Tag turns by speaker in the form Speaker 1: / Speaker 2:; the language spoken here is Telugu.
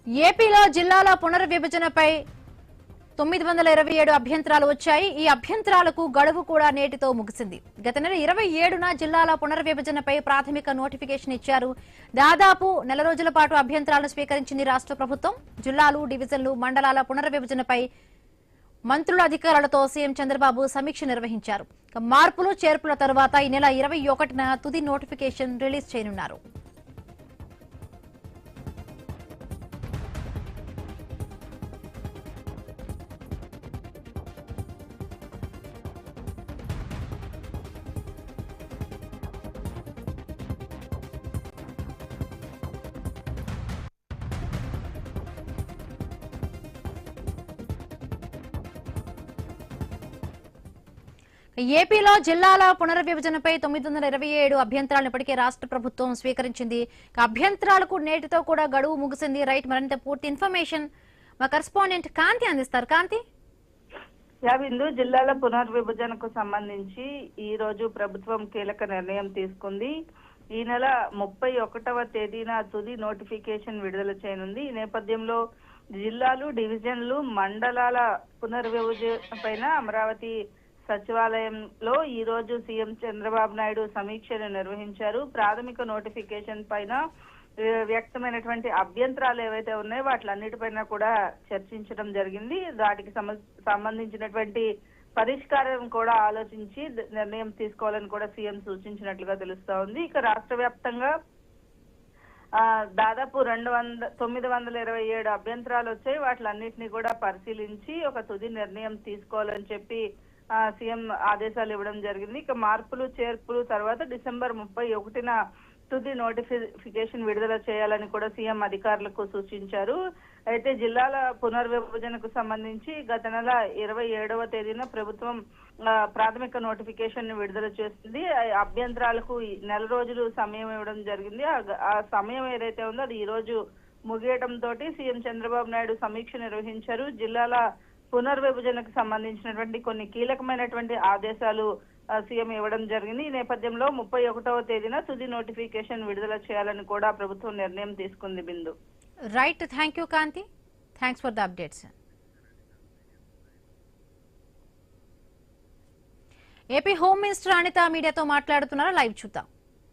Speaker 1: ఏపీలో జిల్లాల పునర్విభజనపై 927 అభ్యంతరాలు వచ్చాయి. ఈ అభ్యంతరాలకు గడువు కూడా నేటితో ముగిసింది. గత నెల 27న జిల్లాల పునర్విభజనపై ప్రాథమిక నోటిఫికేషన్ ఇచ్చారు. దాదాపు నెల రోజుల పాటు అభ్యంతరాలను స్వీకరించింది రాష్ట్ర ప్రభుత్వం. జిల్లాలు, డివిజన్లు, మండలాల పునర్విభజనపై మంత్రుల అధికారులతో సీఎం చంద్రబాబు సమీక్ష నిర్వహించారు. మార్పులు చేర్పుల తర్వాత ఈ నెల 21న తుది నోటిఫికేషన్ రిలీజ్ చేయనున్నారు. ఏపీలో జిల్లాల పునర్విభజనపై 927 అభ్యంతరాలను ఇప్పటికే రాష్ట్ర ప్రభుత్వం స్వీకరించింది. అభ్యంతరాలకు నేటితో కూడా గడువు ముగిసింది. రైట్, మరింత పూర్తి ఇన్ఫర్మేషన్ మా కరెస్పాండెంట్ కాంతి అందిస్తారు. కాంతి.
Speaker 2: బిందు, జిల్లాల పునర్విభజనకు సంబంధించి ఈ రోజు ప్రభుత్వం కీలక నిర్ణయం తీసుకుంది. ఈ నెల 31వ తేదీన తుది నోటిఫికేషన్ విడుదల చేయనుంది. ఈ నేపథ్యంలో జిల్లాలు, డివిజన్లు, మండలాల పునర్విభజన పైన అమరావతి సచివాలయంలో ఈ రోజు సీఎం చంద్రబాబు నాయుడు సమీక్షను నిర్వహించారు. ప్రాథమిక నోటిఫికేషన్ పైన వ్యక్తమైనటువంటి అభ్యంతరాలు ఏవైతే ఉన్నాయో వాటిలన్నిటిపైన కూడా చర్చించడం జరిగింది. వాటికి సంబంధించినటువంటి పరిష్కారం కూడా ఆలోచించి నిర్ణయం తీసుకోవాలని కూడా సీఎం సూచించినట్లుగా తెలుస్తా ఉంది. ఇక రాష్ట్ర వ్యాప్తంగా దాదాపు 927 అభ్యంతరాలు వచ్చాయి. వాటిలన్నింటినీ కూడా పరిశీలించి ఒక తుది నిర్ణయం తీసుకోవాలని చెప్పి సీఎం ఆదేశాలు ఇవ్వడం జరిగింది. ఇక మార్పులు చేర్పులు తర్వాత డిసెంబర్ 31న తుది నోటిఫికేషన్ విడుదల చేయాలని కూడా సీఎం అధికారులకు సూచించారు. అయితే జిల్లాల పునర్విభజనకు సంబంధించి గత నెల 27వ తేదీన ప్రభుత్వం ప్రాథమిక నోటిఫికేషన్ విడుదల చేస్తుంది. అభ్యంతరాలకు నెల రోజులు సమయం ఇవ్వడం జరిగింది. ఆ సమయం ఏదైతే ఉందో అది ఈ రోజు ముగియడంతో సీఎం చంద్రబాబు నాయుడు సమీక్ష నిర్వహించారు. జిల్లాల పునర్విభజనకు సంబంధించినటువంటి కొన్ని కీలకమైనటువంటి ఆదేశాలు సీఎం ఇవ్వడం జరిగింది. ఈ నేపథ్యంలో 31వ తేదీన తుది నోటిఫికేషన్ విడుదల చేయాలని కూడా ప్రభుత్వం నిర్ణయం తీసుకుంది. Bindu.
Speaker 1: Right, thank you Kanti. Thanks for the updates. AP home minister Anitha మీడియాతో మాట్లాడుతున్నారు. లైవ్ చూద్దాం.